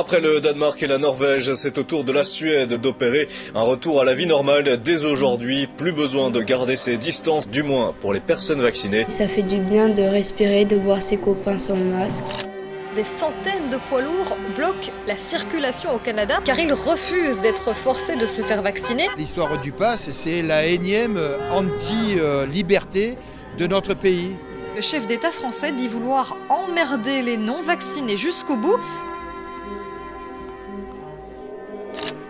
Après le Danemark et la Norvège, c'est au tour de la Suède d'opérer un retour à la vie normale dès aujourd'hui. Plus besoin de garder ses distances, du moins pour les personnes vaccinées. Ça fait du bien de respirer, de voir ses copains sans masque. Des centaines de poids lourds bloquent la circulation au Canada car ils refusent d'être forcés de se faire vacciner. L'histoire du pass, c'est la énième anti-liberté de notre pays. Le chef d'État français dit vouloir emmerder les non-vaccinés jusqu'au bout.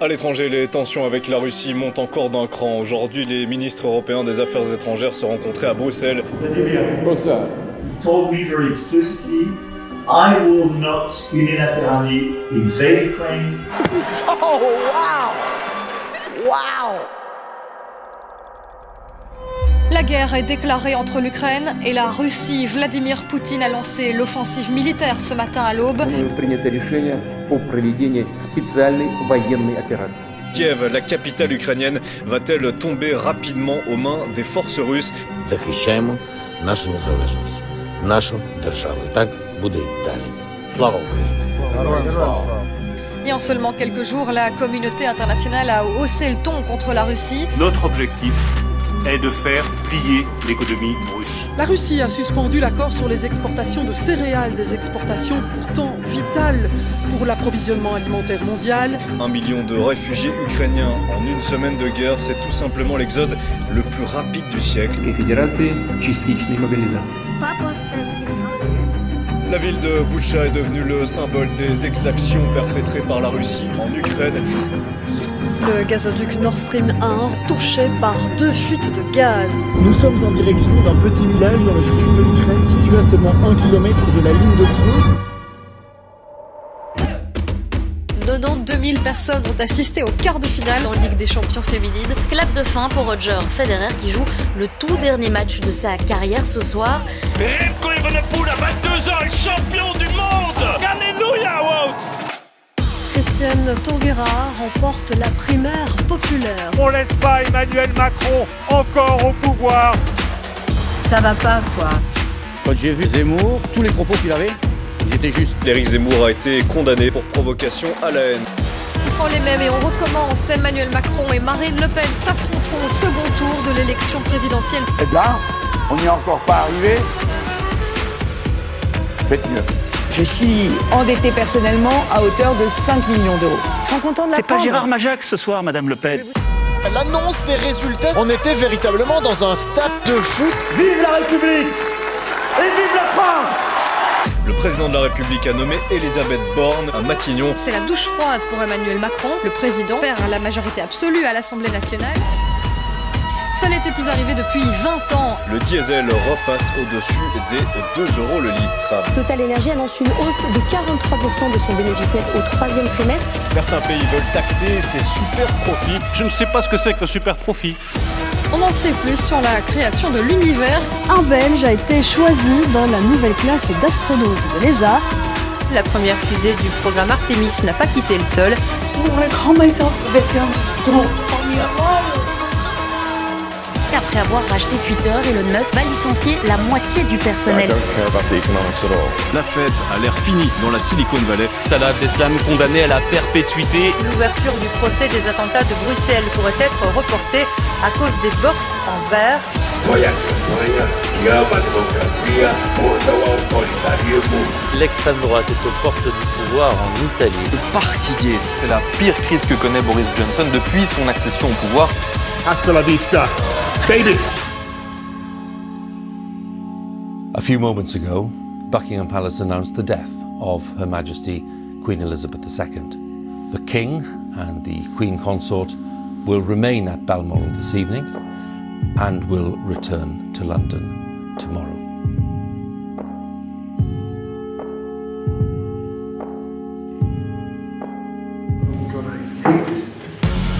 À l'étranger, les tensions avec la Russie montent encore d'un cran. Aujourd'hui, les ministres européens des Affaires étrangères se rencontraient à Bruxelles. Vladimir told me very explicitly, I will not unilaterally invade Ukraine. Oh, wow! Wow! La guerre est déclarée entre l'Ukraine et la Russie. Vladimir Poutine a lancé l'offensive militaire ce matin à l'aube. Kiev, la capitale ukrainienne, va-t-elle tomber rapidement aux mains des forces russes? Захищаємо нашу незалежність, нашу державу. Так буде й далі. Слава Україні! Et en seulement quelques jours, la communauté internationale a haussé le ton contre la Russie. Notre objectif est de faire plier l'économie russe. La Russie a suspendu l'accord sur les exportations de céréales, des exportations pourtant vitales pour l'approvisionnement alimentaire mondial. 1 million de réfugiés ukrainiens en une semaine de guerre, c'est tout simplement l'exode le plus rapide du siècle. La ville de Boutcha est devenue le symbole des exactions perpétrées par la Russie en Ukraine. Le gazoduc Nord Stream 1 touché par 2 fuites de gaz. Nous sommes en direction d'un petit village dans le sud de l'Ukraine situé à seulement 1 km de la ligne de front. 92 000 personnes ont assisté au quart de finale en Ligue des Champions féminine. Clap de fin pour Roger Federer qui joue le tout dernier match de sa carrière ce soir. Remco Evenepoel à 22 ans est champion du monde. Alléluia, wow. Christiane Taubira remporte la primaire populaire. On laisse pas Emmanuel Macron encore au pouvoir. Ça va pas, quoi. Quand j'ai vu Zemmour, tous les propos qu'il avait, ils étaient justes. Éric Zemmour a été condamné pour provocation à la haine. On prend les mêmes et on recommence. Emmanuel Macron et Marine Le Pen s'affronteront au second tour de l'élection présidentielle. Eh bien, on n'y est encore pas arrivé. Faites mieux. Je suis endettée personnellement à hauteur de 5 millions d'euros. C'est pas Gérard Majax ce soir, Madame Le Pen. L'annonce des résultats, on était véritablement dans un stade de foot. Vive la République et vive la France! Le président de la République a nommé Elisabeth Borne à Matignon. C'est la douche froide pour Emmanuel Macron. Le président perd la majorité absolue à l'Assemblée nationale. Ça n'était plus arrivé depuis 20 ans. Le diesel repasse au-dessus des 2 € le litre. Total Energy annonce une hausse de 43% de son bénéfice net au 3e trimestre. Certains pays veulent taxer ces super profits. Je ne sais pas ce que c'est que le super profit. On en sait plus sur la création de l'univers. Un Belge a été choisi dans la nouvelle classe d'astronautes de l'ESA. La première fusée du programme Artemis n'a pas quitté le sol. Après avoir racheté Twitter, Elon Musk va licencier la moitié du personnel. La fête a l'air finie dans la Silicon Valley. Salah Abdeslam condamné à la perpétuité. L'ouverture du procès des attentats de Bruxelles pourrait être reportée à cause des box en verre. L'extrême droite est aux portes du pouvoir en Italie. Le Partygate, c'est la pire crise que connaît Boris Johnson depuis son accession au pouvoir. Hasta la vista, baby. A few moments ago, Buckingham Palace announced the death of Her Majesty Queen Elizabeth II. The King and the Queen Consort will remain at Balmoral this evening and will return to London tomorrow.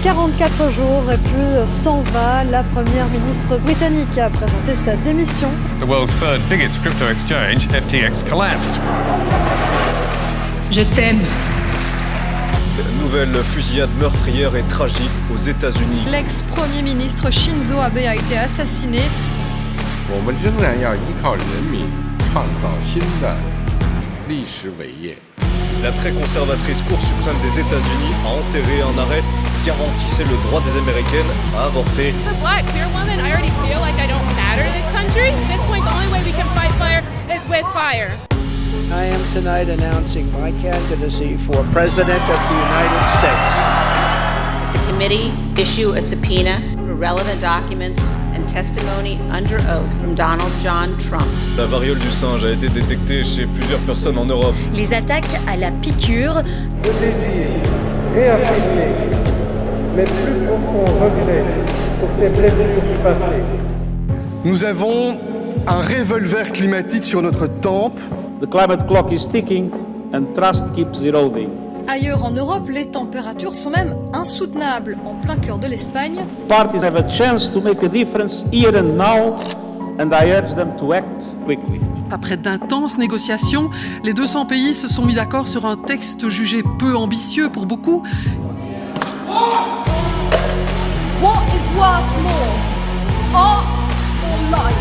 44 jours et puis s'en va. La première ministre britannique a présenté sa démission. The world's third biggest crypto exchange, FTX, collapsed. Je t'aime. Nouvelle fusillade meurtrière et tragique aux États-Unis. L'ex-premier ministre Shinzo Abe a été assassiné. 我们仍然要依靠人民创造新的历史伟业。La très conservatrice Cour suprême des États-Unis a enterré un arrêt qui garantissait le droit des Américaines à avorter. As a black queer woman, I already feel like I don't matter in this country. At this point, the only way we can fight fire is with fire. I am tonight announcing my candidacy for President of the United States. The committee issue a subpoena for relevant documents and testimony under oath from Donald John Trump. La variole du singe a été détectée chez plusieurs personnes en Europe. Les attaques à la piqûre. Je désire réaffirmer mes plus profonds regrets pour ces blessures du passé. Nous avons un revolver climatique sur notre tempe. The climate clock is ticking and trust keeps eroding. Ailleurs en Europe, les températures sont même insoutenables. En plein cœur de l'Espagne, Parties have a chance to make a difference here and now, and I urge them to act quickly. Après d'intenses négociations, les 200 pays se sont mis d'accord sur un texte jugé peu ambitieux pour beaucoup. What is worth more? Art or life?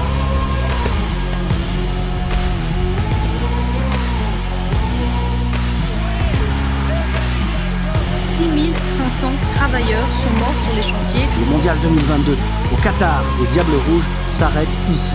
« 6500 travailleurs sont morts sur les chantiers. Le mondial 2022 au Qatar des Diables Rouges s'arrête ici.